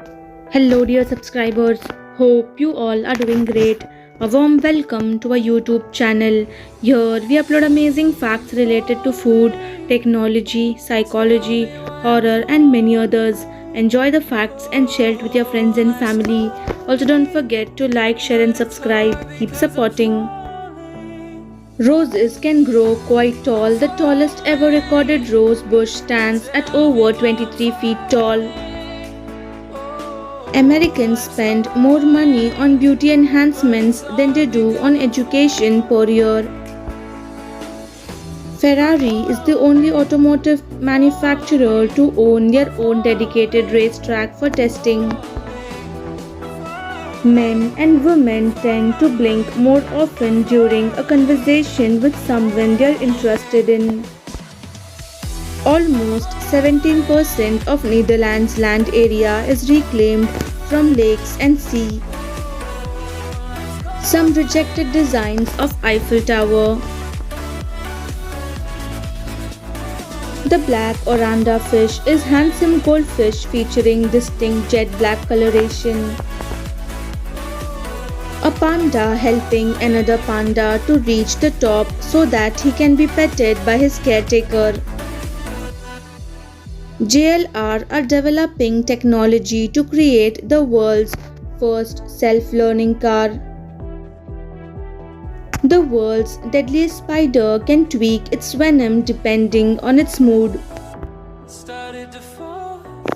Hello, dear subscribers. Hope you all are doing great. A warm welcome to our YouTube channel. Here we upload amazing facts related to food, technology, psychology, horror, and many others. Enjoy the facts and share it with your friends and family. Also, don't forget to like, share, and subscribe. Keep supporting. Roses can grow quite tall. The tallest ever recorded rose bush stands at over 23 feet tall. Americans spend more money on beauty enhancements than they do on education per year. Ferrari is the only automotive manufacturer to own their own dedicated racetrack for testing. Men and women tend to blink more often during a conversation with someone they are interested in. Almost 17% of Netherlands' land area is reclaimed from lakes and sea. Some rejected designs of Eiffel Tower. The black oranda fish is handsome goldfish featuring distinct jet black coloration. A panda helping another panda to reach the top so that he can be petted by his caretaker. JLR are developing technology to create the world's first self-learning car. The world's deadliest spider can tweak its venom depending on its mood.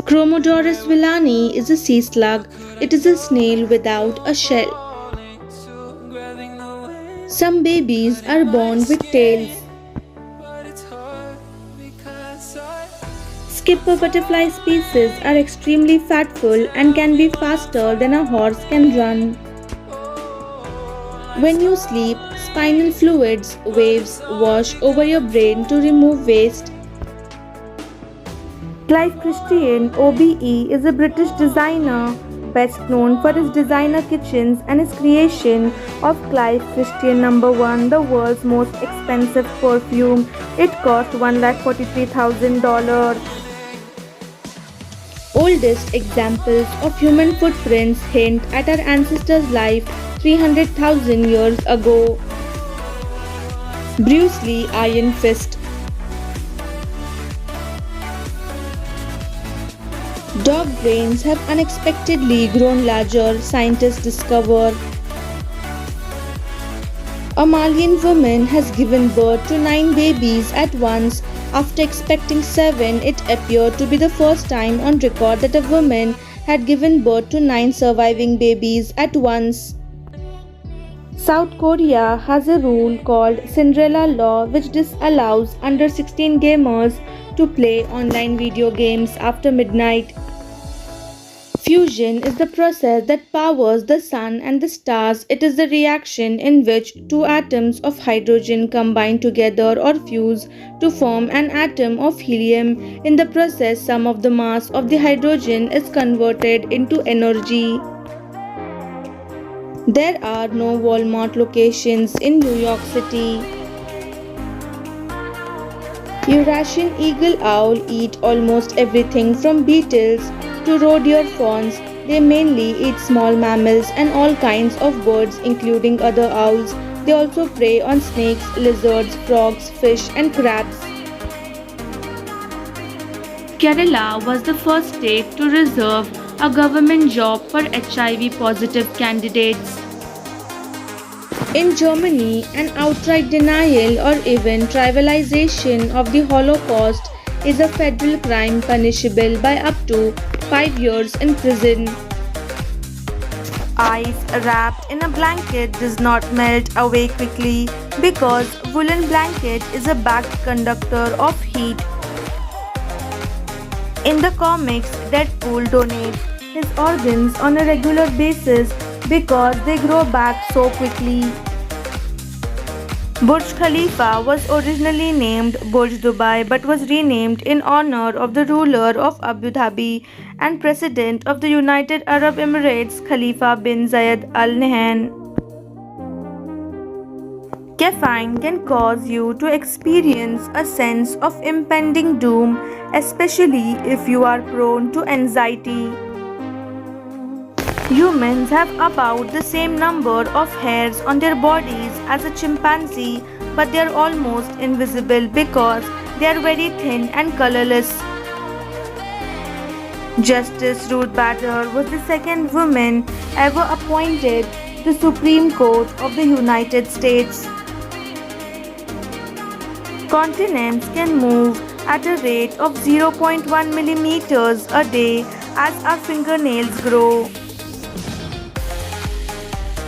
Chromodorus villani is a sea slug. It is a snail without a shell. Some babies are born with tails. Skipper butterfly species are extremely fatful and can be faster than a horse can run. When you sleep, spinal fluids waves wash over your brain to remove waste. Clive Christian, OBE, is a British designer best known for his designer kitchens and his creation of Clive Christian No. 1, the world's most expensive perfume. It cost $143,000. Oldest examples of human footprints hint at our ancestors' life 300,000 years ago. Bruce Lee Iron Fist. Dog brains have unexpectedly grown larger, scientists discover. A Malian woman has given birth to 9 babies at once. After expecting 7, it appeared to be the first time on record that a woman had given birth to 9 surviving babies at once. South Korea has a rule called Cinderella Law which disallows under 16 gamers to play online video games after midnight. Fusion is the process that powers the sun and the stars. It is the reaction in which 2 atoms of hydrogen combine together or fuse to form an atom of helium. In the process, some of the mass of the hydrogen is converted into energy. There are no Walmart locations in New York City. Eurasian eagle owl eat almost everything from beetles to roe deer fawns. They mainly eat small mammals and all kinds of birds including other owls. They also prey on snakes, lizards, frogs, fish and crabs. Kerala was the first state to reserve a government job for HIV positive candidates. In Germany, an outright denial or even trivialization of the Holocaust is a federal crime punishable by up to 5 years in prison. Ice wrapped in a blanket does not melt away quickly because woolen blanket is a backed conductor of heat. In the comics, Deadpool donates his organs on a regular basis because they grow back so quickly. Burj Khalifa was originally named Burj Dubai but was renamed in honor of the ruler of Abu Dhabi and President of the United Arab Emirates Khalifa bin Zayed Al Nahyan. Caffeine can cause you to experience a sense of impending doom, especially if you are prone to anxiety. Humans have about the same number of hairs on their bodies as a chimpanzee, but they are almost invisible because they are very thin and colorless. Justice Ruth Bader was the second woman ever appointed to the Supreme Court of the United States. Continents can move at a rate of zero point 0.1 millimeters a day as our fingernails grow.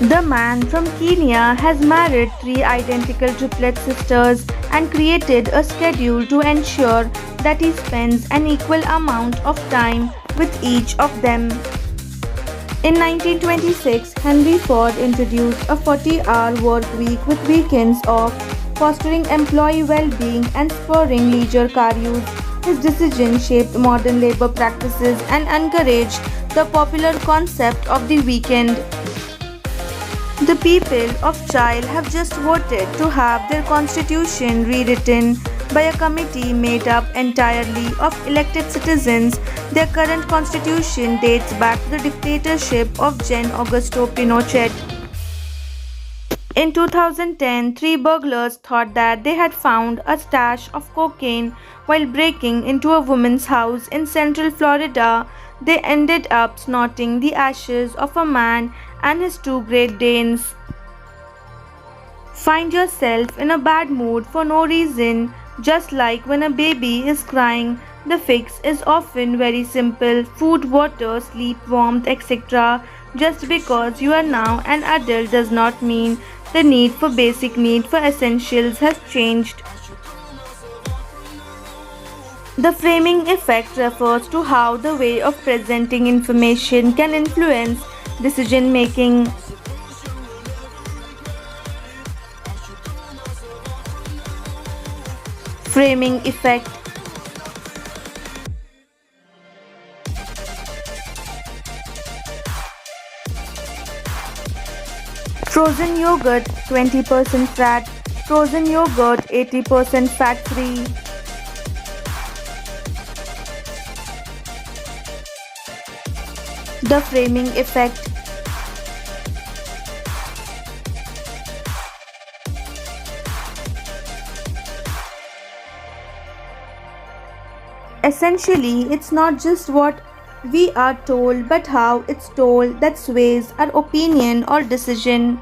The man from Kenya has married three identical triplet sisters and created a schedule to ensure that he spends an equal amount of time with each of them. In 1926, Henry Ford introduced a 40-hour work week with weekends off, fostering employee well-being and spurring leisure car use. His decision shaped modern labor practices and encouraged the popular concept of the weekend. The people of Chile have just voted to have their constitution rewritten by a committee made up entirely of elected citizens. Their current constitution dates back to the dictatorship of Gen Augusto Pinochet. In 2010, three burglars thought that they had found a stash of cocaine while breaking into a woman's house in central Florida. They ended up snorting the ashes of a man and his two Great Danes. Find yourself in a bad mood for no reason, just like when a baby is crying. The fix is often very simple: food, water, sleep, warmth, etc. Just because you are now an adult does not mean the need for basic need for essentials has changed. The framing effect refers to how the way of presenting information can influence decision making. Framing effect. Frozen yogurt 20% fat, frozen yogurt 80% fat free. The framing effect. Essentially, it's not just what we are told, but how it's told that sways our opinion or decision.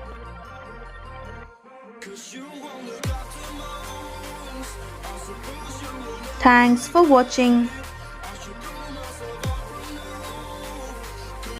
Thanks for watching.